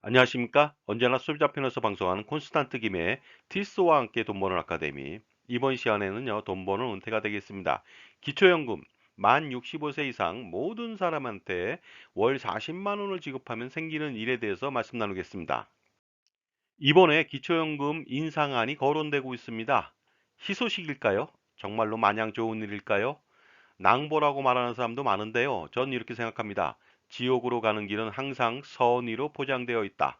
안녕하십니까? 언제나 소비자편에서 방송하는 콘스탄트 김의 티스와 함께 돈 버는 아카데미. 이번 시간에는요, 돈 버는 은퇴가 되겠습니다. 기초연금 만 65세 이상 모든 사람한테 월 40만 원을 지급하면 생기는 일에 대해서 말씀 나누겠습니다. 이번에 기초연금 인상안이 거론되고 있습니다. 희소식일까요? 정말로 마냥 좋은 일일까요? 낭보라고 말하는 사람도 많은데요. 전 이렇게 생각합니다. 지옥으로 가는 길은 항상 선의로 포장되어 있다.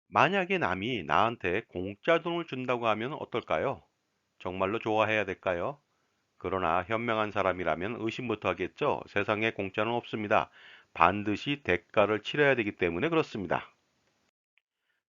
만약에 남이 나한테 공짜 돈을 준다고 하면 어떨까요? 정말로 좋아해야 될까요? 그러나 현명한 사람이라면 의심부터 하겠죠. 세상에 공짜는 없습니다. 반드시 대가를 치러야 되기 때문에 그렇습니다.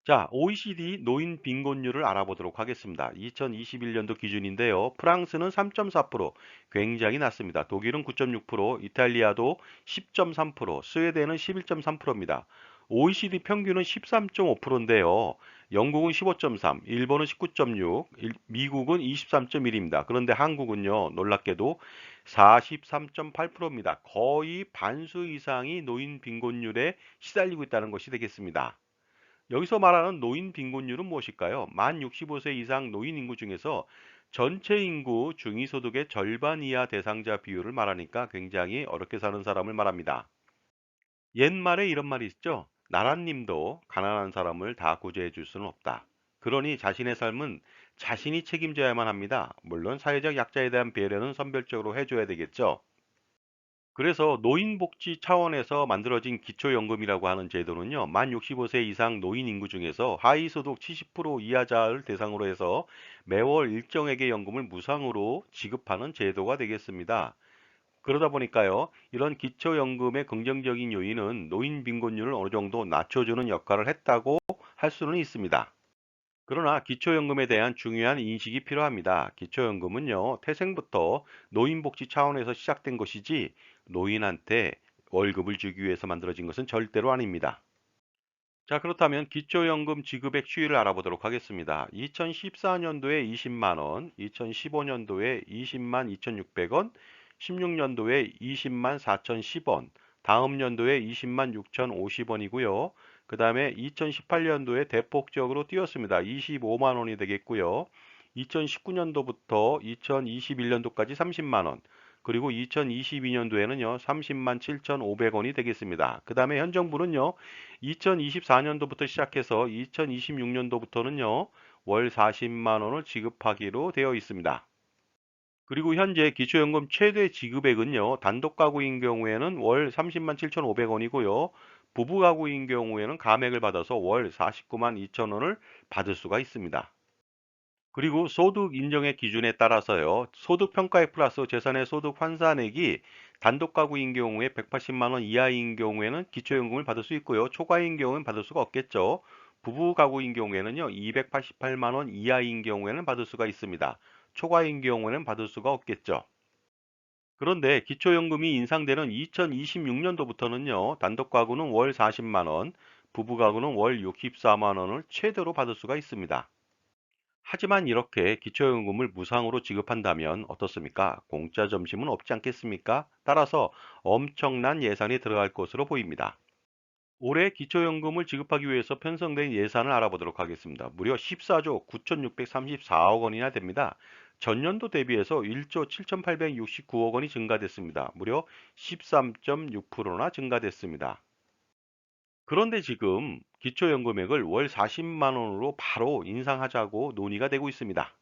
자, OECD 노인 빈곤율을 알아보도록 하겠습니다. 2021년도 기준인데요. 프랑스는 3.4%, 굉장히 낮습니다. 독일은 9.6%, 이탈리아도 10.3%, 스웨덴은 11.3%입니다. OECD 평균은 13.5%인데요. 영국은 15.3, 일본은 19.6, 미국은 23.1입니다. 그런데 한국은요, 놀랍게도 43.8%입니다. 거의 반수 이상이 노인 빈곤율에 시달리고 있다는 것이 되겠습니다. 여기서 말하는 노인 빈곤율은 무엇일까요? 만 65세 이상 노인 인구 중에서 전체 인구 중위소득의 절반 이하 대상자 비율을 말하니까 굉장히 어렵게 사는 사람을 말합니다. 옛말에 이런 말이 있죠. 나라님도 가난한 사람을 다 구제해 줄 수는 없다. 그러니 자신의 삶은 자신이 책임져야만 합니다. 물론 사회적 약자에 대한 배려는 선별적으로 해줘야 되겠죠. 그래서 노인복지 차원에서 만들어진 기초연금이라고 하는 제도는요, 만 65세 이상 노인 인구 중에서 하위소득 70% 이하자를 대상으로 해서 매월 일정액의 연금을 무상으로 지급하는 제도가 되겠습니다. 그러다 보니까요, 이런 기초연금의 긍정적인 요인은 노인 빈곤율을 어느 정도 낮춰주는 역할을 했다고 할 수는 있습니다. 그러나 기초연금에 대한 중요한 인식이 필요합니다. 기초연금은요, 태생부터 노인복지 차원에서 시작된 것이지 노인한테 월급을 주기 위해서 만들어진 것은 절대로 아닙니다. 자, 그렇다면 기초연금 지급액 추이를 알아보도록 하겠습니다. 2014년도에 20만 원, 2015년도에 20만 2,600원, 16년도에 20만 4,010원, 다음 연도에 20만 6,050원이고요. 그 다음에 2018년도에 대폭적으로 뛰었습니다. 25만 원이 되겠고요. 2019년도부터 2021년도까지 30만 원, 그리고 2022년도에는요, 30만 7,500원이 되겠습니다. 그 다음에 현 정부는요, 2024년도부터 시작해서 2026년도부터는요, 월 40만 원을 지급하기로 되어 있습니다. 그리고 현재 기초연금 최대 지급액은요, 단독 가구인 경우에는 월 30만 7,500원이고요. 부부 가구인 경우에는 감액을 받아서 월 49만 2천 원을 받을 수가 있습니다. 그리고 소득 인정의 기준에 따라서요. 소득 평가액 플러스 재산의 소득 환산액이 단독 가구인 경우에 180만 원 이하인 경우에는 기초연금을 받을 수 있고요. 초과인 경우는 받을 수가 없겠죠. 부부 가구인 경우에는요. 288만 원 이하인 경우에는 받을 수가 있습니다. 초과인 경우에는 받을 수가 없겠죠. 그런데 기초연금이 인상되는 2026년도부터는요. 단독 가구는 월 40만 원, 부부 가구는 월 64만 원을 최대로 받을 수가 있습니다. 하지만 이렇게 기초연금을 무상으로 지급한다면 어떻습니까? 공짜 점심은 없지 않겠습니까? 따라서 엄청난 예산이 들어갈 것으로 보입니다. 올해 기초연금을 지급하기 위해서 편성된 예산을 알아보도록 하겠습니다. 무려 14조 9,634억 원이나 됩니다. 전년도 대비해서 1조 7,869억 원이 증가됐습니다. 무려 13.6%나 증가됐습니다. 그런데 지금 기초연금액을 월 40만 원으로 바로 인상하자고 논의가 되고 있습니다.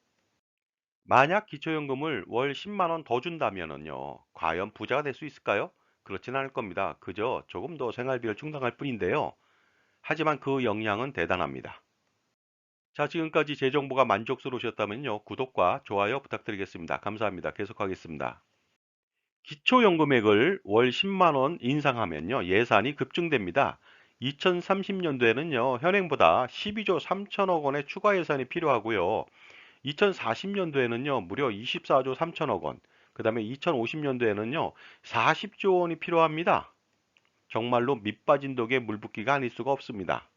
만약 기초연금을 월 10만 원 더 준다면은요, 과연 부자가 될 수 있을까요? 그렇진 않을 겁니다. 그저 조금 더 생활비를 충당할 뿐인데요. 하지만 그 영향은 대단합니다. 자, 지금까지 제 정보가 만족스러우셨다면요, 구독과 좋아요 부탁드리겠습니다. 감사합니다. 계속하겠습니다. 기초연금액을 월 10만 원 인상하면요, 예산이 급증됩니다. 2030년도에는요, 현행보다 12조 3천억 원의 추가 예산이 필요하고요. 2040년도에는요, 무려 24조 3천억 원, 그 다음에 2050년도에는요, 40조 원이 필요합니다. 정말로 밑 빠진 독에 물 붓기가 아닐 수가 없습니다.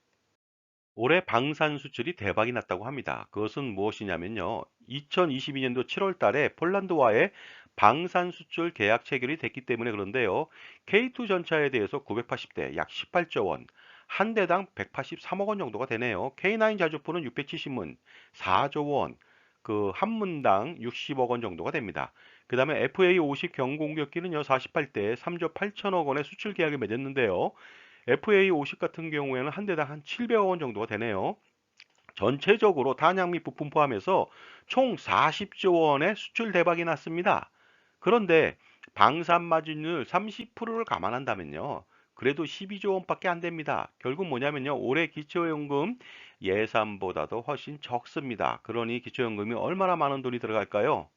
올해 방산 수출이 대박이 났다고 합니다. 그것은 무엇이냐면요. 2022년도 7월 달에 폴란드와의 방산 수출 계약 체결이 됐기 때문에 그런데요. K2 전차에 대해서 980대 약 18조 원, 한 대당 183억 원 정도가 되네요. K9 자주포는 670문, 4조 원, 그 한 문당 60억 원 정도가 됩니다. 그 다음에 FA50 경공격기는요, 48대 3조 8천억 원의 수출 계약을 맺었는데요. FA50 같은 경우에는 한 대당 한 700억 원 정도가 되네요. 전체적으로 단양 및 부품 포함해서 총 40조 원의 수출 대박이 났습니다. 그런데 방산 마진율 30%를 감안한다면요. 그래도 12조 원밖에 안 됩니다. 결국 뭐냐면요. 올해 기초연금 예산보다도 훨씬 적습니다. 그러니 기초연금이 얼마나 많은 돈이 들어갈까요?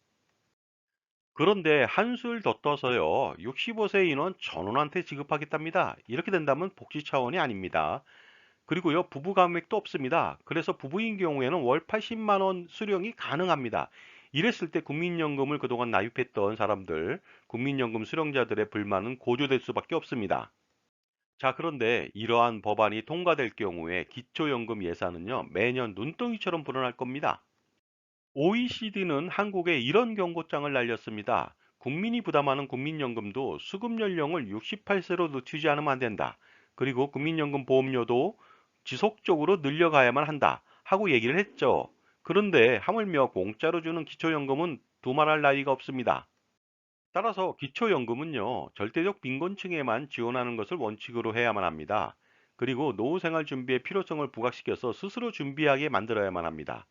그런데 한술 더 떠서요. 65세 인원 전원한테 지급하겠답니다. 이렇게 된다면 복지 차원이 아닙니다. 그리고요, 부부 감액도 없습니다. 그래서 부부인 경우에는 월 80만 원 수령이 가능합니다. 이랬을 때 국민연금을 그동안 납입했던 사람들, 국민연금 수령자들의 불만은 고조될 수밖에 없습니다. 자, 그런데 이러한 법안이 통과될 경우에 기초연금 예산은요, 매년 눈덩이처럼 불어날 겁니다. OECD는 한국에 이런 경고장을 날렸습니다. 국민이 부담하는 국민연금도 수급 연령을 68세로 늦추지 않으면 안 된다. 그리고 국민연금 보험료도 지속적으로 늘려가야만 한다. 하고 얘기를 했죠. 그런데 하물며 공짜로 주는 기초연금은 두말할 나위가 없습니다. 따라서 기초연금은요, 절대적 빈곤층에만 지원하는 것을 원칙으로 해야만 합니다. 그리고 노후생활 준비의 필요성을 부각시켜서 스스로 준비하게 만들어야만 합니다.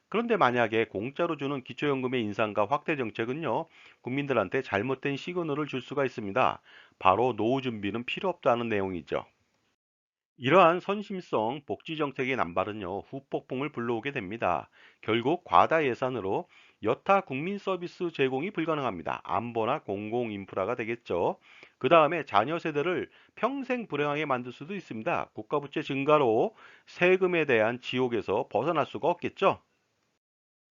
그런데 만약에 공짜로 주는 기초연금의 인상과 확대 정책은요, 국민들한테 잘못된 시그널을 줄 수가 있습니다. 바로 노후 준비는 필요 없다는 내용이죠. 이러한 선심성 복지 정책의 남발은요, 후폭풍을 불러오게 됩니다. 결국 과다 예산으로 여타 국민 서비스 제공이 불가능합니다. 안보나 공공 인프라가 되겠죠. 그 다음에 자녀 세대를 평생 불행하게 만들 수도 있습니다. 국가 부채 증가로 세금에 대한 지옥에서 벗어날 수가 없겠죠.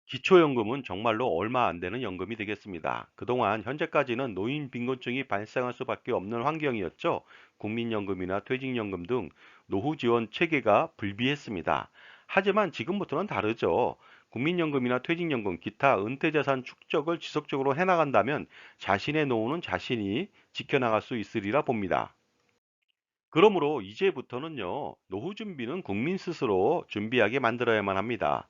기초연금은 정말로 얼마 안 되는 연금이 되겠습니다. 그동안 현재까지는 노인 빈곤층이 발생할 수밖에 없는 환경이었죠. 국민연금이나 퇴직연금 등 노후 지원 체계가 불비했습니다. 하지만 지금부터는 다르죠. 국민연금이나 퇴직연금, 기타 은퇴자산 축적을 지속적으로 해나간다면 자신의 노후는 자신이 지켜나갈 수 있으리라 봅니다. 그러므로 이제부터는요, 노후 준비는 국민 스스로 준비하게 만들어야만 합니다.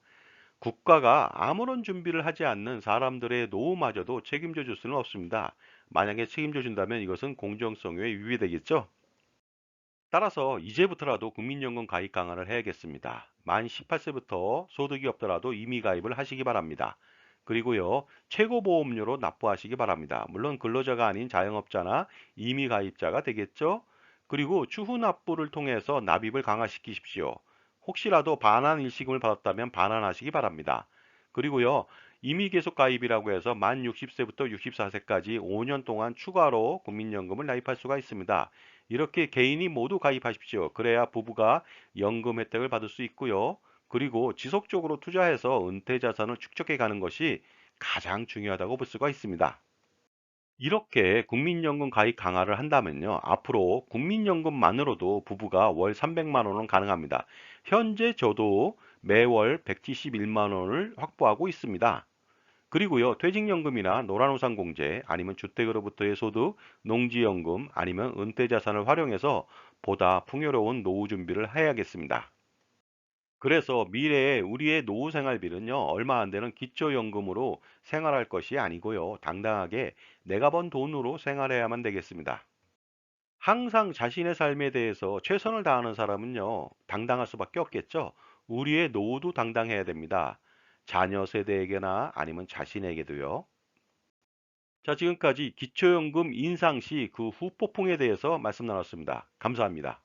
국가가 아무런 준비를 하지 않는 사람들의 노후마저도 책임져 줄 수는 없습니다. 만약에 책임져 준다면 이것은 공정성에 위배되겠죠? 따라서 이제부터라도 국민연금 가입 강화를 해야겠습니다. 만 18세부터 소득이 없더라도 이미 가입을 하시기 바랍니다. 그리고요, 최고보험료로 납부하시기 바랍니다. 물론 근로자가 아닌 자영업자나 이미 가입자가 되겠죠? 그리고 추후 납부를 통해서 납입을 강화시키십시오. 혹시라도 반환 일시금을 받았다면 반환하시기 바랍니다. 그리고요, 이미 계속 가입이라고 해서 만 60세부터 64세까지 5년 동안 추가로 국민연금을 나입할 수가 있습니다. 이렇게 개인이 모두 가입하십시오. 그래야 부부가 연금 혜택을 받을 수 있고요. 그리고 지속적으로 투자해서 은퇴 자산을 축적해 가는 것이 가장 중요하다고 볼 수가 있습니다. 이렇게 국민연금 가입 강화를 한다면요. 앞으로 국민연금만으로도 부부가 월 300만 원은 가능합니다. 현재 저도 매월 171만 원을 확보하고 있습니다. 그리고요, 퇴직연금이나 노란우산공제, 아니면 주택으로부터의 소득, 농지연금, 아니면 은퇴자산을 활용해서 보다 풍요로운 노후 준비를 해야겠습니다. 그래서 미래에 우리의 노후 생활비는요, 얼마 안 되는 기초연금으로 생활할 것이 아니고요, 당당하게 내가 번 돈으로 생활해야만 되겠습니다. 항상 자신의 삶에 대해서 최선을 다하는 사람은요, 당당할 수밖에 없겠죠. 우리의 노후도 당당해야 됩니다. 자녀 세대에게나 아니면 자신에게도요. 자, 지금까지 기초연금 인상 시 그 후폭풍에 대해서 말씀 나눴습니다. 감사합니다.